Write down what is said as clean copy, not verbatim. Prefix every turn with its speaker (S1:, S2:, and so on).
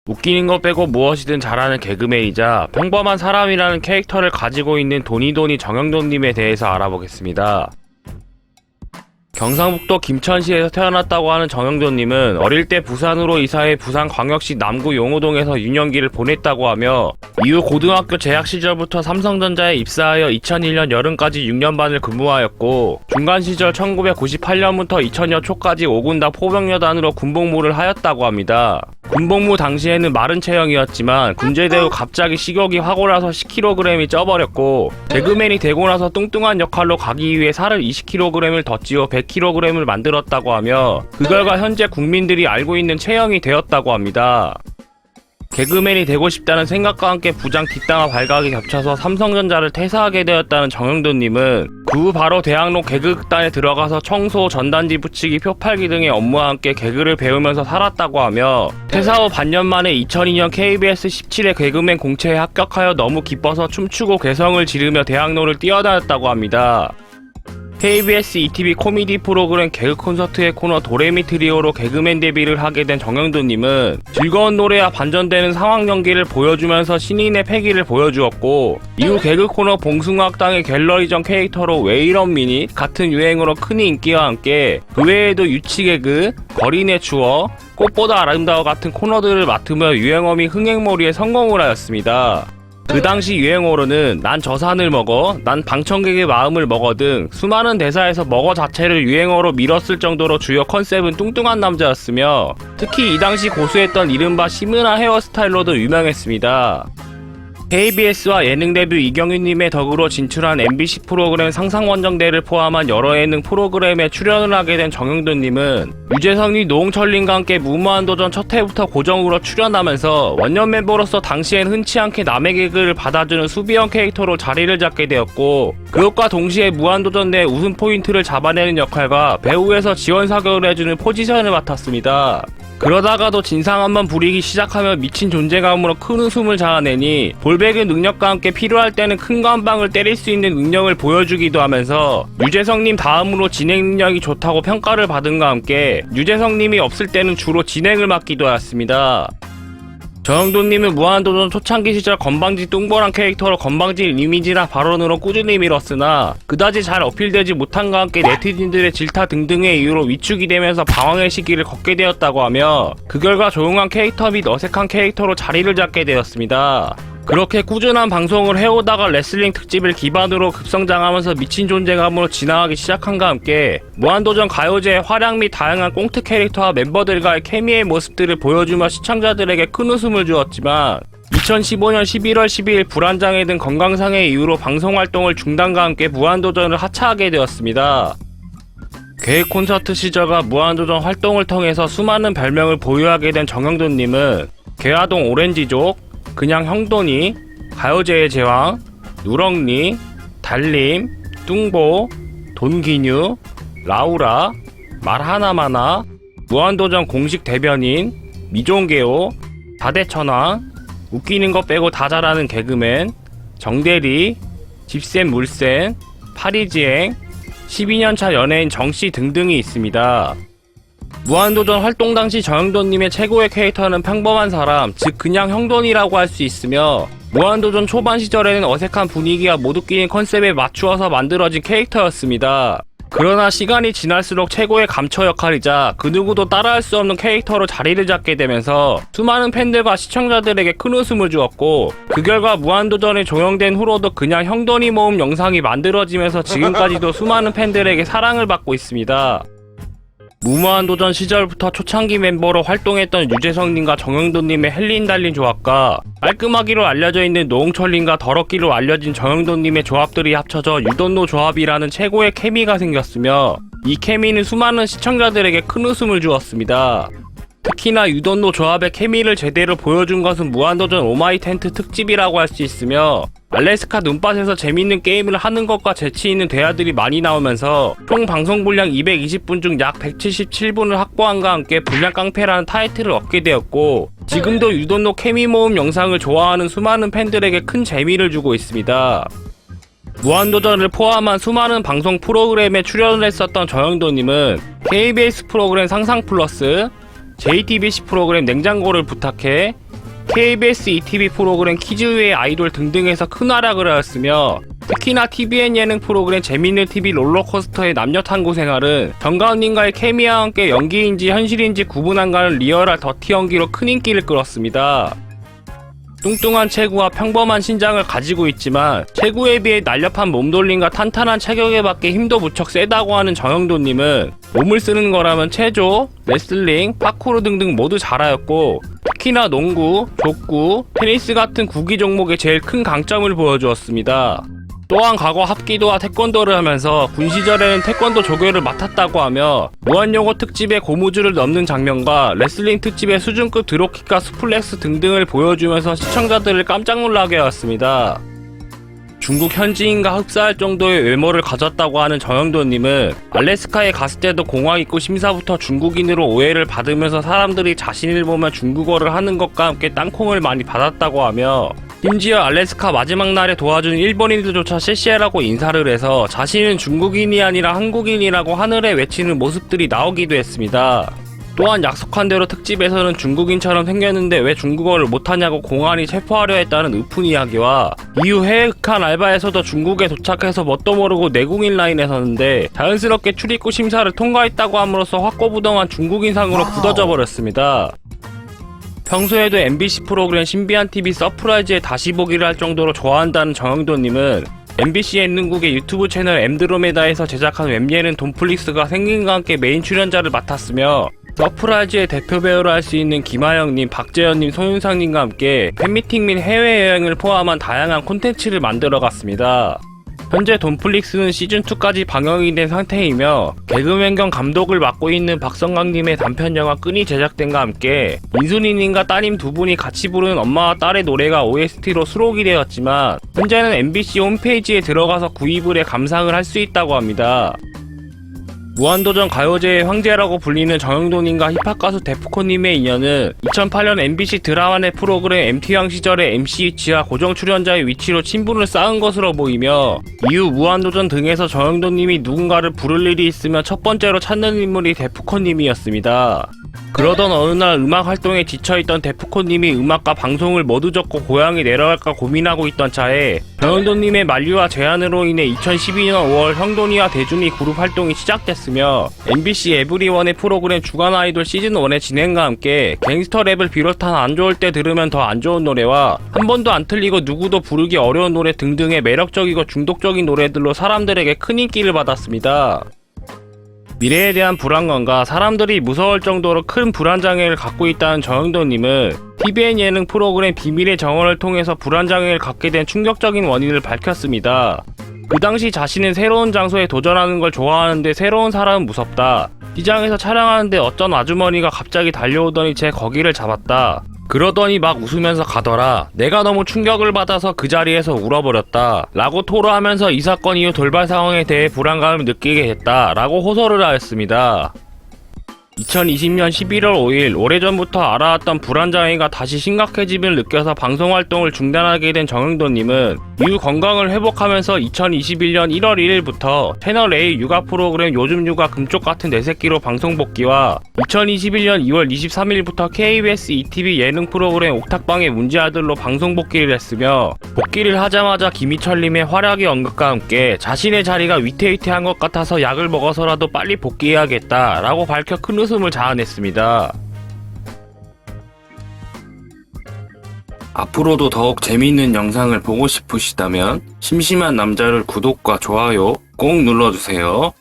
S1: 웃기는 거 빼고 무엇이든 잘하는 개그맨이자 평범한 사람이라는 캐릭터를 가지고 있는 도니도니 정영돈님에 대해서 알아보겠습니다. 경상북도 김천시에서 태어났다고 하는 정영돈님은 어릴 때 부산으로 이사해 부산광역시 남구 용호동에서 유년기를 보냈다고 하며 이후 고등학교 재학 시절부터 삼성전자에 입사하여 2001년 여름까지 6년반을 근무하였고 중간 시절 1998년부터 2000년 초까지 5군단 포병여단으로 군복무를 하였다고 합니다. 군복무 당시에는 마른 체형이었지만 군제대 후 갑자기 식욕이 확 올라서 10kg이 쪄버렸고 개그맨이 되고 나서 뚱뚱한 역할로 가기 위해 살을 20kg을 더 찌워 100kg을 만들었다고 하며 그 결과 현재 국민들이 알고 있는 체형이 되었다고 합니다. 개그맨이 되고 싶다는 생각과 함께 부장 뒷담화 발각이 겹쳐서 삼성전자를 퇴사하게 되었다는 정영돈님은 그 후 바로 대학로 개그극단에 들어가서 청소, 전단지 붙이기, 표 팔기 등의 업무와 함께 개그를 배우면서 살았다고 하며 퇴사 후 반년 만에 2002년 KBS 17회 개그맨 공채에 합격하여 너무 기뻐서 춤추고 개성을 지르며 대학로를 뛰어다녔다고 합니다. KBS ETV 코미디 프로그램 개그 콘서트의 코너 도레미 트리오로 개그맨 데뷔를 하게 된 정영돈님은 즐거운 노래와 반전되는 상황 연기를 보여주면서 신인의 패기를 보여주었고 이후 개그 코너 봉숭아학당의 갤러리전 캐릭터로 왜 이런 미닛 같은 유행어로 큰 인기와 함께 그 외에도 유치 개그, 거린의 추억, 꽃보다 아름다워 같은 코너들을 맡으며 유행어 및 흥행몰이에 성공을 하였습니다. 그 당시 유행어로는 난 저 산을 먹어, 난 방청객의 마음을 먹어 등 수많은 대사에서 먹어 자체를 유행어로 밀었을 정도로 주요 컨셉은 뚱뚱한 남자였으며 특히 이 당시 고수했던 이른바 시문화 헤어스타일로도 유명했습니다. KBS와 예능 데뷔 이경윤님의 덕으로 진출한 MBC 프로그램 상상원정대를 포함한 여러 예능 프로그램에 출연을 하게 된 정영돈님은 유재석님, 노홍철님과 함께 무모한도전 첫 회부터 고정으로 출연하면서 원년 멤버로서 당시엔 흔치 않게 남의 개그를 받아주는 수비형 캐릭터로 자리를 잡게 되었고 그것과 동시에 무한도전 내 웃음 포인트를 잡아내는 역할과 배우에서 지원 사격을 해주는 포지션을 맡았습니다. 그러다가도 진상 한번 부리기 시작하며 미친 존재감으로 큰 웃음을 자아내니 볼백의 능력과 함께 필요할 때는 큰 거 한 방을 때릴 수 있는 능력을 보여주기도 하면서 유재석님 다음으로 진행 능력이 좋다고 평가를 받은과 함께 유재석님이 없을 때는 주로 진행을 맡기도 하였습니다. 정영돈님은 무한도전 초창기 시절 건방지 뚱보란 캐릭터로 건방진 이미지나 발언으로 꾸준히 밀었으나 그다지 잘 어필되지 못한과 함께 네티즌들의 질타 등등의 이유로 위축이 되면서 방황의 시기를 걷게 되었다고 하며 그 결과 조용한 캐릭터 및 어색한 캐릭터로 자리를 잡게 되었습니다. 그렇게 꾸준한 방송을 해오다가 레슬링 특집을 기반으로 급성장하면서 미친 존재감으로 진화하기 시작한과 함께 무한도전 가요제의 활약 및 다양한 꽁트 캐릭터와 멤버들과의 케미의 모습들을 보여주며 시청자들에게 큰 웃음을 주었지만 2015년 11월 12일 불안장애 등 건강상의 이유로 방송활동을 중단과 함께 무한도전을 하차하게 되었습니다. 계획 콘서트 시절과 무한도전 활동을 통해서 수많은 별명을 보유하게 된 정영돈님은 개화동 오렌지족, 그냥 형돈이, 가요제의 제왕, 누렁니, 달림, 뚱보, 돈기뉴, 라우라, 말하나마나, 무한도전 공식 대변인, 미종개오, 다대천왕, 웃기는 거 빼고 다 잘하는 개그맨, 정대리, 집센 물센, 파리지행, 12년차 연예인 정씨 등등이 있습니다. 무한도전 활동 당시 정영돈님의 최고의 캐릭터는 평범한 사람, 즉 그냥 형돈이라고 할 수 있으며 무한도전 초반 시절에는 어색한 분위기와 못 웃기는 컨셉에 맞추어서 만들어진 캐릭터였습니다. 그러나 시간이 지날수록 최고의 감초 역할이자 그 누구도 따라할 수 없는 캐릭터로 자리를 잡게 되면서 수많은 팬들과 시청자들에게 큰 웃음을 주었고 그 결과 무한도전이 종영된 후로도 그냥 형돈이 모음 영상이 만들어지면서 지금까지도 수많은 팬들에게 사랑을 받고 있습니다. 무모한도전 시절부터 초창기 멤버로 활동했던 유재석님과 정영돈님의 헬린 달린 조합과 깔끔하기로 알려져 있는 노홍철님과 더럽기로 알려진 정영돈님의 조합들이 합쳐져 유돈노 조합이라는 최고의 케미가 생겼으며 이 케미는 수많은 시청자들에게 큰 웃음을 주었습니다. 특히나 유돈노 조합의 케미를 제대로 보여준 것은 무한도전 오마이 텐트 특집이라고 할 수 있으며 알래스카 눈밭에서 재밌는 게임을 하는 것과 재치있는 대화들이 많이 나오면서 총 방송 분량 220분 중 약 177분을 확보한과 함께 분량 깡패라는 타이틀을 얻게 되었고 지금도 유돈노 케미 모음 영상을 좋아하는 수많은 팬들에게 큰 재미를 주고 있습니다. 무한도전을 포함한 수많은 방송 프로그램에 출연을 했었던 정영돈님은 KBS 프로그램 상상플러스, JTBC 프로그램 냉장고를 부탁해, KBS ETV 프로그램 키즈의 아이돌 등등에서 큰 활약을 하였으며 특히나 TVN 예능 프로그램 재밌는 TV 롤러코스터의 남녀 탐구 생활은 정가은님과의 케미와 함께 연기인지 현실인지 구분 안 가는 리얼한 더티 연기로 큰 인기를 끌었습니다. 뚱뚱한 체구와 평범한 신장을 가지고 있지만 체구에 비해 날렵한 몸돌림과 탄탄한 체격에 맞게 힘도 무척 세다고 하는 정영돈님은 몸을 쓰는 거라면 체조, 레슬링, 파쿠르 등등 모두 잘하였고 특히나 농구, 족구, 테니스 같은 구기 종목에 제일 큰 강점을 보여주었습니다. 또한 과거 합기도와 태권도를 하면서 군 시절에는 태권도 조교를 맡았다고 하며 무한요고 특집에 고무줄을 넘는 장면과 레슬링 특집의 수준급 드롭킥과 수플렉스 등등을 보여주면서 시청자들을 깜짝 놀라게 하였습니다. 중국 현지인과 흡사할 정도의 외모를 가졌다고 하는 정영돈님은 알래스카에 갔을 때도 공항 입구 심사부터 중국인으로 오해를 받으면서 사람들이 자신을 보면 중국어를 하는 것과 함께 땅콩을 많이 받았다고 하며 심지어 알래스카 마지막 날에 도와준 일본인들조차 쎄쎄라고 인사를 해서 자신은 중국인이 아니라 한국인이라고 하늘에 외치는 모습들이 나오기도 했습니다. 또한 약속한 대로 특집에서는 중국인처럼 생겼는데 왜 중국어를 못하냐고 공안이 체포하려 했다는 으푼 이야기와 이후 해외 극한 알바에서도 중국에 도착해서 뭣도 모르고 내국인 라인에 섰는데 자연스럽게 출입국 심사를 통과했다고 함으로써 확고부동한 중국인상으로 굳어져 버렸습니다. 평소에도 MBC 프로그램 신비한 TV 서프라이즈에 다시 보기를 할 정도로 좋아한다는 정영돈님은 MBC 예능국의 유튜브 채널 엠드로메다에서 제작한 웹예능 돈플릭스가 생긴과 함께 메인 출연자를 맡았으며 서프라이즈의 대표 배우를 할 수 있는 김하영님, 박재현님, 손윤상님과 함께 팬미팅 및 해외여행을 포함한 다양한 콘텐츠를 만들어갔습니다. 현재 돈플릭스는 시즌2까지 방영이 된 상태이며 개그맨 겸 감독을 맡고 있는 박성광님의 단편영화 끈이 제작된과 함께 민순이님과 따님 두 분이 같이 부르는 엄마와 딸의 노래가 OST로 수록이 되었지만 현재는 MBC 홈페이지에 들어가서 구입을 해 감상을 할 수 있다고 합니다. 무한도전 가요제의 황제라고 불리는 정영돈님과 힙합가수 데프콘님의 인연은 2008년 MBC 드라마넷 프로그램 MT왕 시절의 MC 위치와 고정 출연자의 위치로 친분을 쌓은 것으로 보이며 이후 무한도전 등에서 정영돈님이 누군가를 부를 일이 있으면 첫 번째로 찾는 인물이 데프콘님이었습니다. 그러던 어느 날 음악 활동에 지쳐있던 데프콘님이 음악과 방송을 모두 접고 고향에 내려갈까 고민하고 있던 차에 정영돈님의 만류와 제안으로 인해 2012년 5월 형돈이와 대준이 그룹 활동이 시작됐으며 MBC 에브리원의 프로그램 주간 아이돌 시즌1의 진행과 함께 갱스터 랩을 비롯한 안 좋을 때 들으면 더 안 좋은 노래와 한 번도 안 틀리고 누구도 부르기 어려운 노래 등등의 매력적이고 중독적인 노래들로 사람들에게 큰 인기를 받았습니다. 미래에 대한 불안감과 사람들이 무서울 정도로 큰 불안장애를 갖고 있다는 정영돈님은 TVN 예능 프로그램 비밀의 정원을 통해서 불안장애를 갖게 된 충격적인 원인을 밝혔습니다. 그 당시 자신은 새로운 장소에 도전하는 걸 좋아하는데 새로운 사람은 무섭다. 시장에서 촬영하는데 어떤 아주머니가 갑자기 달려오더니 제 거기를 잡았다. 그러더니 막 웃으면서 가더라. 내가 너무 충격을 받아서 그 자리에서 울어버렸다. 라고 토로하면서 이 사건 이후 돌발 상황에 대해 불안감을 느끼게 됐다. 라고 호소를 하였습니다. 2020년 11월 5일 오래전부터 알아왔던 불안장애가 다시 심각해짐을 느껴서 방송활동을 중단하게 된 정영돈님은 이후 건강을 회복하면서 2021년 1월 1일부터 채널A 육아 프로그램 요즘 육아 금쪽 같은 내 새끼로 방송 복귀와 2021년 2월 23일부터 KBS ETV 예능 프로그램 옥탑방의 문제아들로 방송 복귀를 했으며 복귀를 하자마자 김희철님의 활약의 언급과 함께 자신의 자리가 위태위태한 것 같아서 약을 먹어서라도 빨리 복귀해야겠다 라고 밝혀 큰 웃음을 자아냈습니다. 앞으로도 더욱 재미있는 영상을 보고 싶으시다면 심심한 남자를 구독과 좋아요 꼭 눌러주세요.